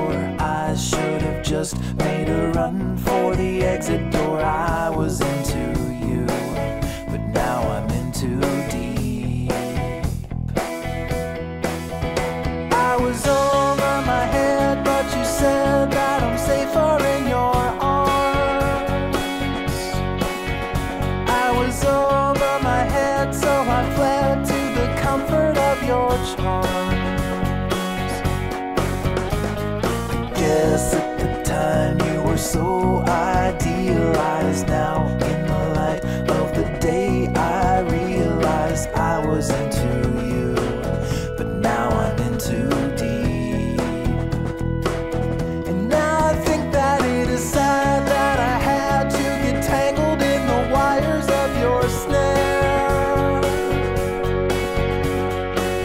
door. I should have just made a run for the exit door. I was into you, but now I'm in too deep. I was over my head, but you said that I'm safer in your arms. I was over my head, so I fled to the comfort of your charms. Guess at the time you were so idealized. Now in the light of the day I realized I was into you, but now I'm in too deep. And now I think that it is sad that I had to get tangled in the wires of your snare.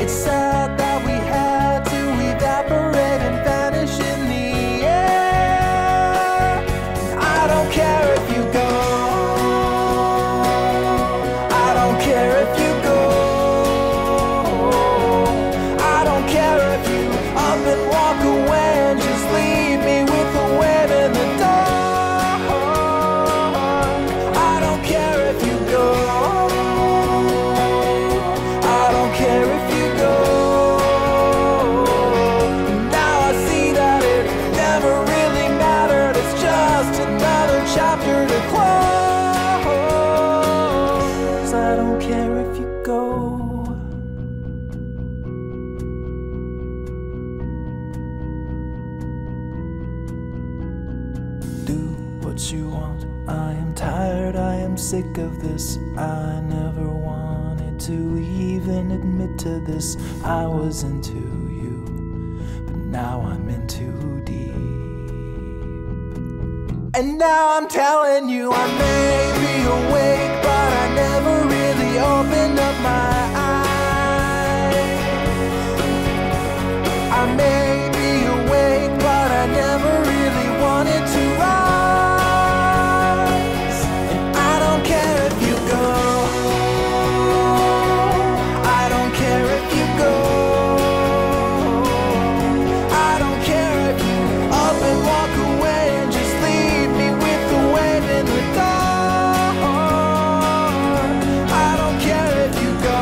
It's sad that we had to evaporate and vanish in the air. I don't care if you go, I don't care if you go, I don't care if you up and walk away and just leave me with a wave in the dark. I don't care if you go, I don't care if you go. Now I see that it never really mattered. It's just another chapter to close. I don't care if you go. Do what you want. I am tired, I am sick of this. I never wanted to even admit to this. I was into you, but now I'm in too deep. And now I'm telling you, I may be awake, but I never really opened up my eyes. I may be awake, but I never really wanted to rise. And I don't care if you go, I don't care if you go, I don't care if you up and walk away and just leave me with the wave in the dark. I don't care if you go,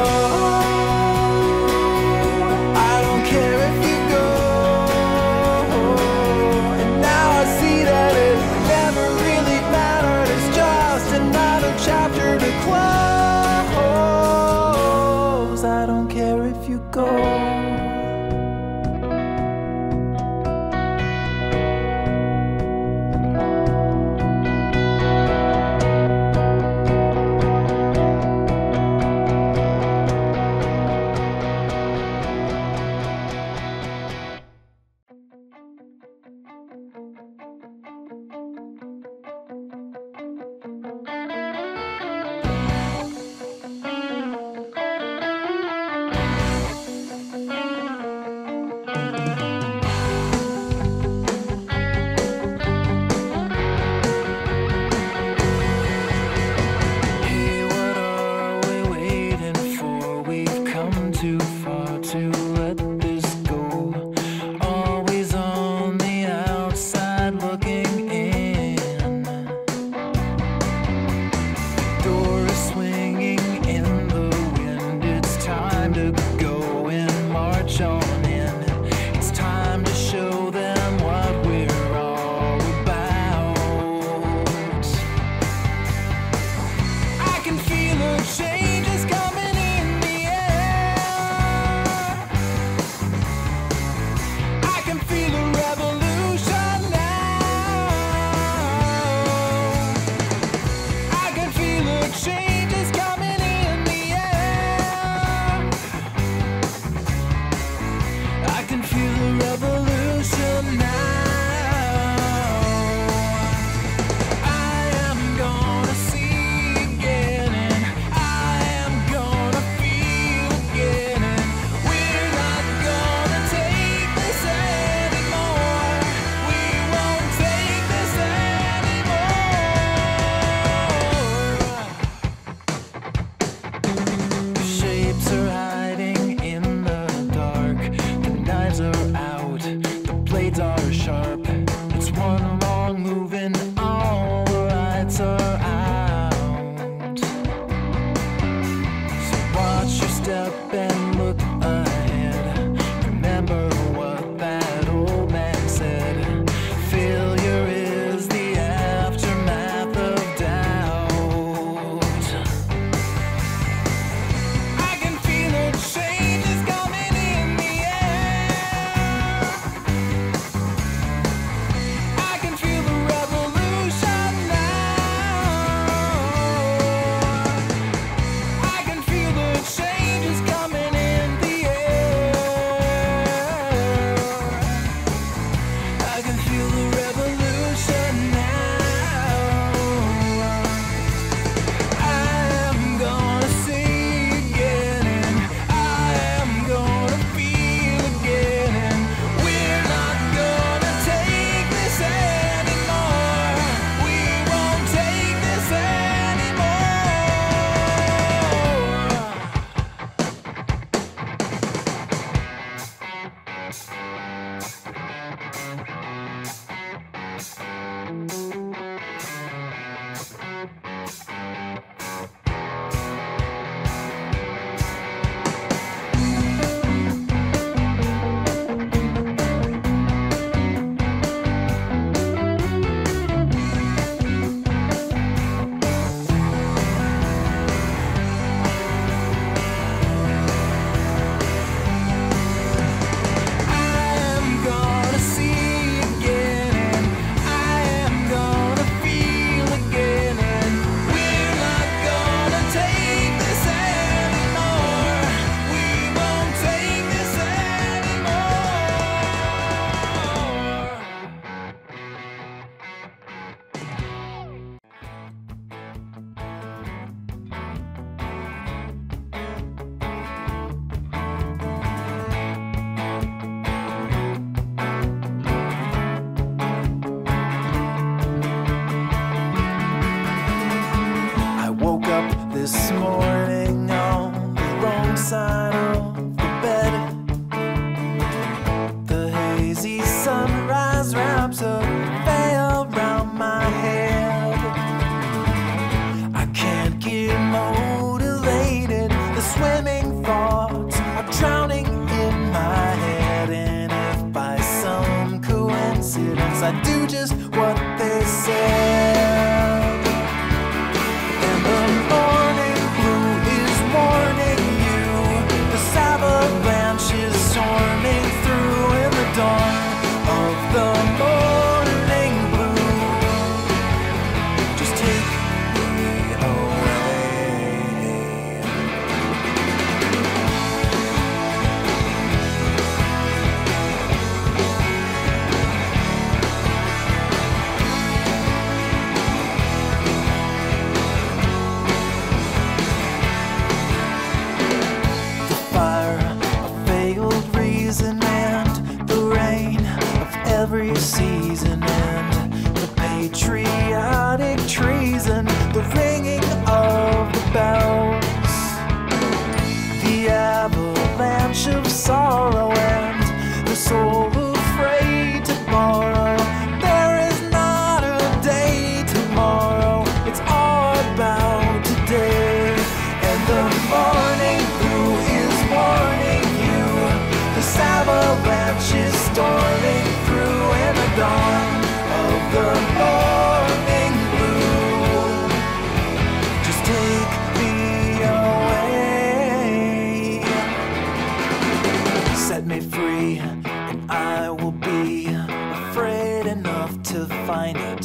wraps a veil around my head. I can't get motivated. The swimming thoughts are drowning in my head. And if by some coincidence I do just what they said, and the morning blue is warning you, the avalanche is storming through in the dawn of the morning blue. Just take me away. The fire of veiled reason and the rain of every season and the patriotic treason, the ringing of the bells, the avalanche of sorrow and the soul afraid to borrow. There is not a day tomorrow, it's all about today. And the morning blue is warning you, the avalanche is storming through in the dawn of the morning blue. Just take me away. Set me free, and I will be afraid enough to find it.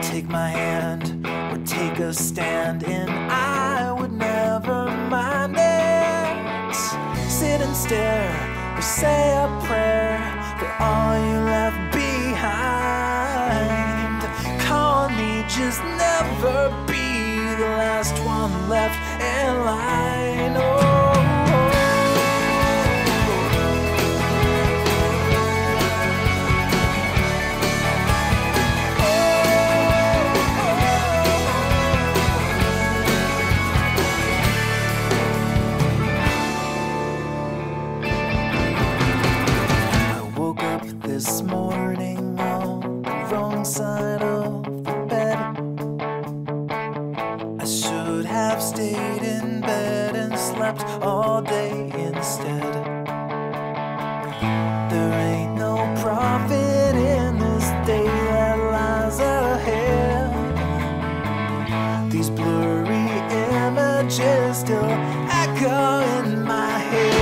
Take my hand or take a stand, and I would never mind it. Sit and stare or say a prayer for all you left behind. Call me, just never be the last one left in line. This morning on the wrong side of the bed. I should have stayed in bed and slept all day instead. There ain't no profit in this day that lies ahead. These blurry images still echo in my head.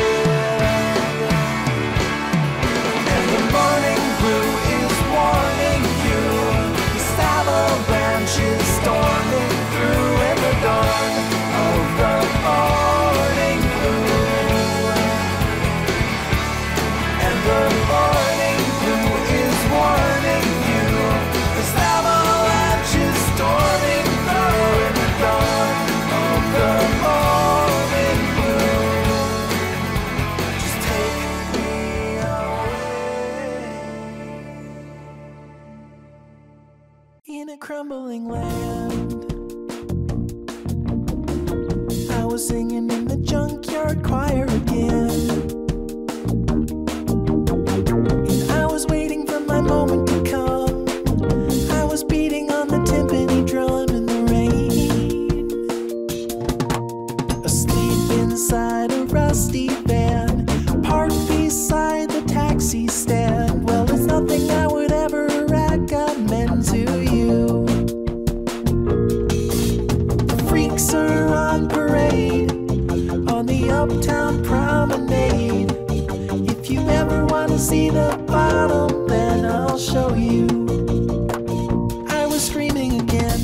Is storming through in the dawn of the morning blue. And the morning blue is warning you, this avalanche is storming through in the dawn of the morning blue. Just take me away. In a crumbling land, I was singing in the junkyard choir again, and I was waiting for my moment to come. I was beating on the timpani drum in the rain, asleep inside a rusty van parked beside the taxi stand. Well, it's nothing I would ever recommend to you. The freaks are on parade on the uptown promenade. If you ever want to see the bottom, then I'll show you. I was screaming again.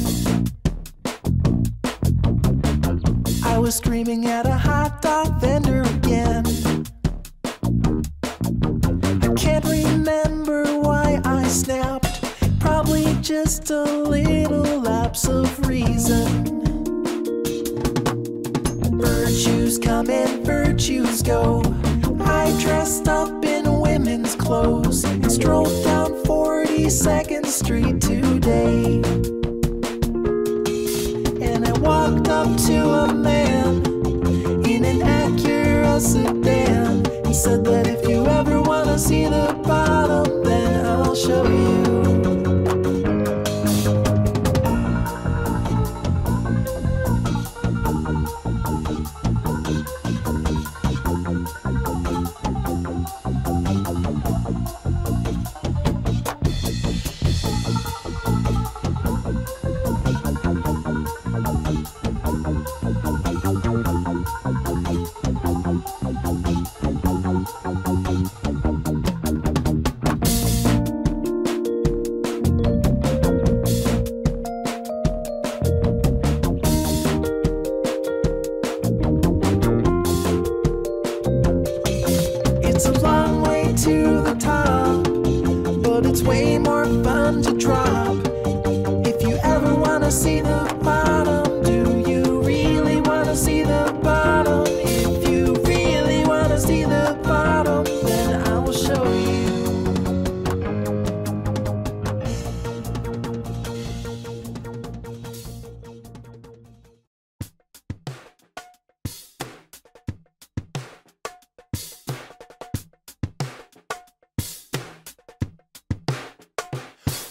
I was screaming at a hot dog vendor again. I can't remember why I snapped. Probably just a little lapse of reason. Virtues come and virtues go. I dressed up in women's clothes and strolled down 42nd Street today. And I walked up to a man in an Acura sedan. He said that if you ever want to see the bottom, then I'll show you. It's a long way to the top, but it's way more fun to drop. If you ever wanna see the bottom, do you really wanna see the bottom? If you really wanna see the bottom, then I will show you.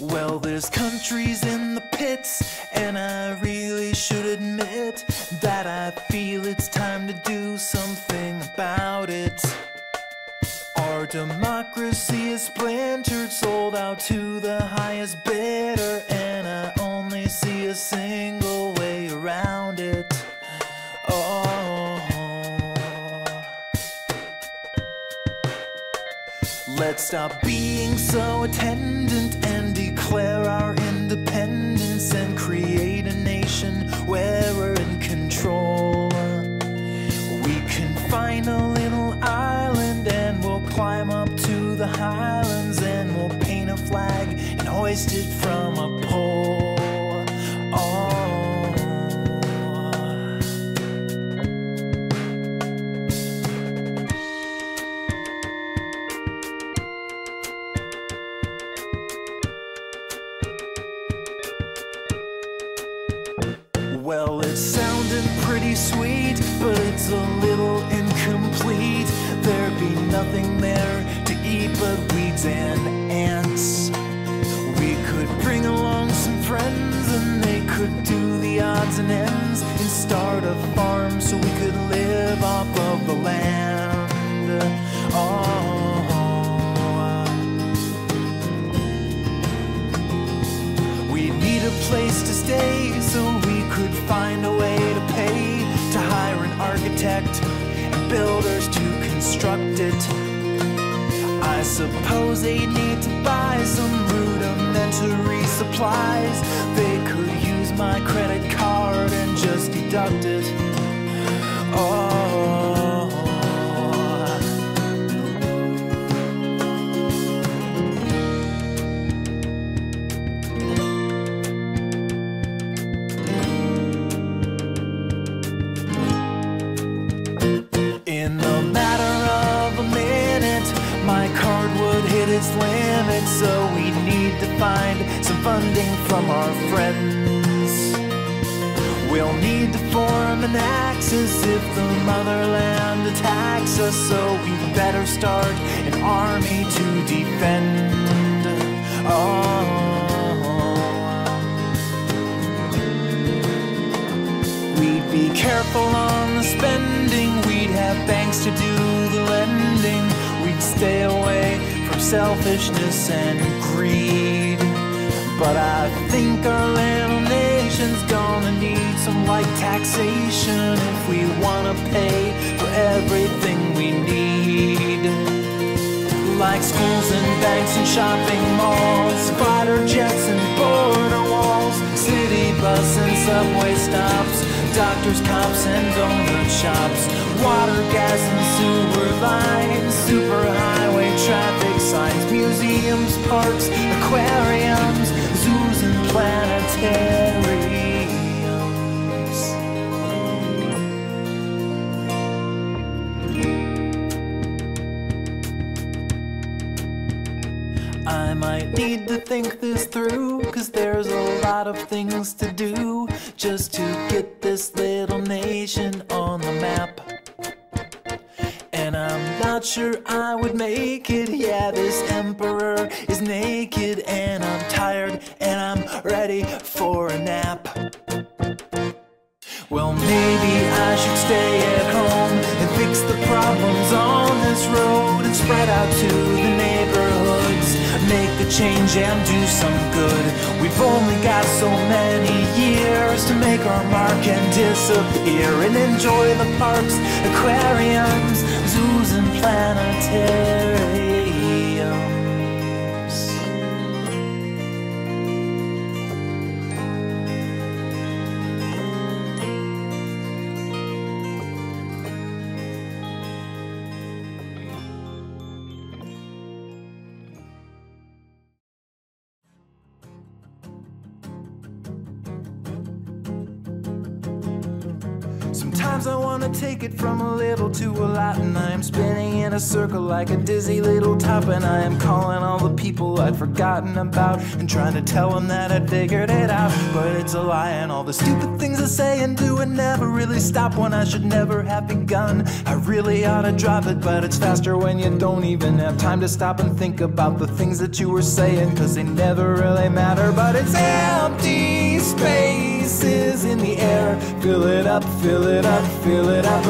Well, there's countries in the pits, and I really should admit that I feel it's time to do something about it. Our democracy is splintered, sold out to the highest bidder, and I only see a single way around it. Oh, let's stop being so attendant and declare our independence and create a nation where we're in control. We can find a little island and we'll climb up to the highlands and we'll paint a flag and hoist it from a pole. Oh. Well, it sounded pretty sweet, but it's a little incomplete. There'd be nothing there to eat but weeds and ants. We could bring along some friends and they could do the odds and ends and start a farm so we could live off of the land. Oh. We need a place to stay so we could find a way to pay to hire an architect and builders to construct it. I suppose they need to buy some rudimentary supplies. They could use my credit card and just deduct it. Oh. In a matter of a minute, my card would hit its limit, so we need to find some funding from our friends. We'll need to form an axis if the motherland attacks us, so we better start an army to defend. Oh. We'd be careful on the spending, we'd have banks to do the lending, we'd stay away from selfishness and greed. But I think our little nation's gonna need some light taxation if we wanna pay for everything we need. Like schools and banks and shopping malls, fighter jets and border walls, city bus and subway stops, doctors, cops, and donut shops, water, gas, and sewer lines, superhighway traffic signs, museums, parks, aquariums, zoos, and planetariums. I might need to think this through, 'cause there's a lot of things to do just to get this little nation on the map. And I'm not not sure I would make it. Yeah, this emperor is naked, and I'm tired, and I'm ready for a nap. Well, maybe I should stay at home and fix the problems on this road and spread out to the neighborhoods, make a change and do some good. We've only got so many years to make our mark and disappear and enjoy the parks, aquariums, zoos and planetariums. Sometimes I wanna take it from a little to a lot, and I am spinning in a circle like a dizzy little top, and I am calling all the people I'd forgotten about and trying to tell them that I'd figured it out. But it's a lie, and all the stupid things I say and do and never really stop when I should never have begun. I really ought to drop it, but it's faster when you don't even have time to stop and think about the things that you were saying, cause they never really matter. But it's empty spaces in the air. Fill it up, fill it up, fill it up.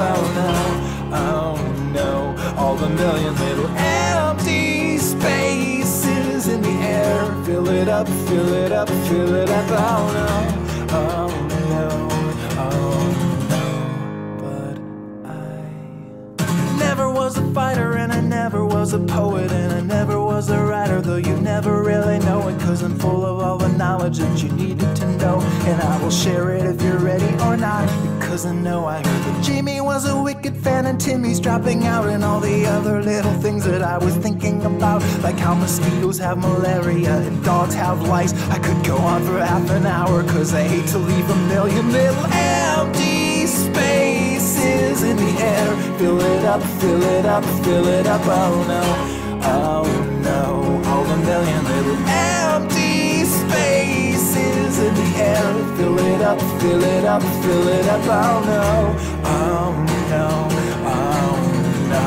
Oh no, all the million little empty spaces in the air. Fill it up, fill it up, fill it up. Oh no, oh no, oh no. But I never was a fighter, and I never was a poet, and I never was a writer, though you never really know it, cause I'm full of all the knowledge that you needed to know, and I will share it if you're ready or not, because I know I heard that Jamie was a wicked fan and Timmy's dropping out, and all the other little things that I was thinking about, like how mosquitoes have malaria and dogs have lice. I could go on for half an hour, cause I hate to leave a million little empty spaces in the air. Fill it up, fill it up, fill it up. Oh no, oh no, all the million little empty spaces in the air. Fill it up, fill it up, fill it up. Oh no, oh no, oh no.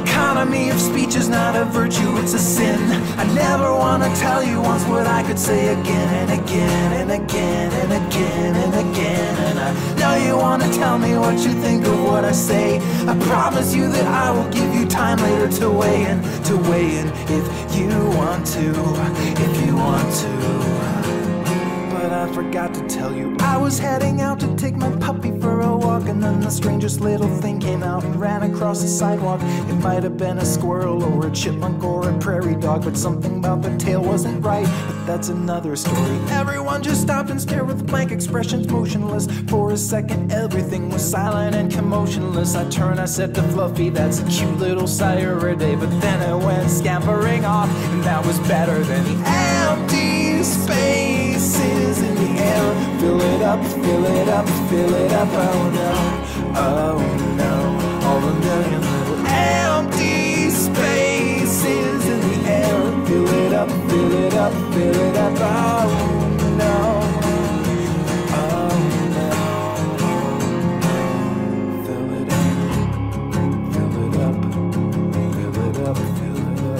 Economy of speech is not a virtue, it's a sin. I never want to tell you once what I could say again and again and again and again and again. And I know you want to tell me what you think of what I say. I promise you that I will give you time later to weigh in if you want to, if you want to. But I forgot to tell you, I was heading out to take my puppy for a walk, and then the strangest little thing came out and ran across the sidewalk. It might have been a squirrel or a chipmunk or a prairie dog, but something about the tail wasn't right, but that's another story. Everyone just stopped and stared with blank expressions, motionless. For a second everything was silent and commotionless. I turned, I said to Fluffy, that's a cute little Saturday, but then it went scampering off, and that was better than the empty spaces in the air. Fill it up, fill it up, fill it up. Oh no, oh no, all the million little empty spaces in the air. Fill it up, fill it up, fill it up. Oh no, oh no. Fill it up, fill it up, fill it up, fill it up, fill it up.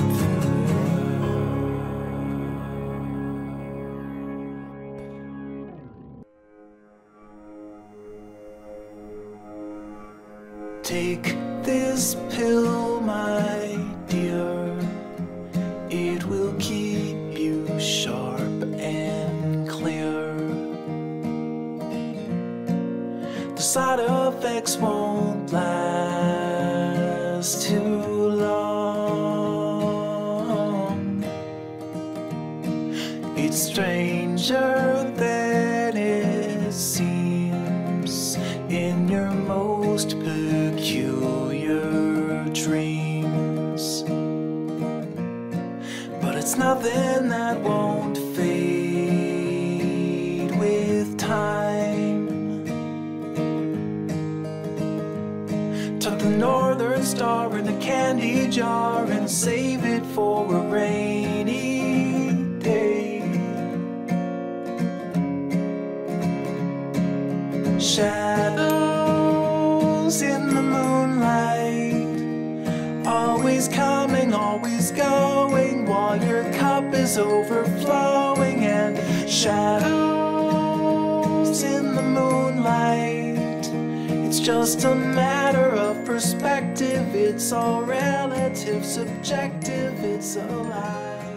Take this pill, my dear, it will keep you sharp and clear. The side effects won't last too long. It's stranger than it seems in your most peculiar dreams, but it's nothing that won't fade with time. Tuck the northern star in a candy jar and save it for a rainy day. Shadows in the moon cup is overflowing, and shadows in the moonlight. It's just a matter of perspective. It's all relative, subjective, it's a lie.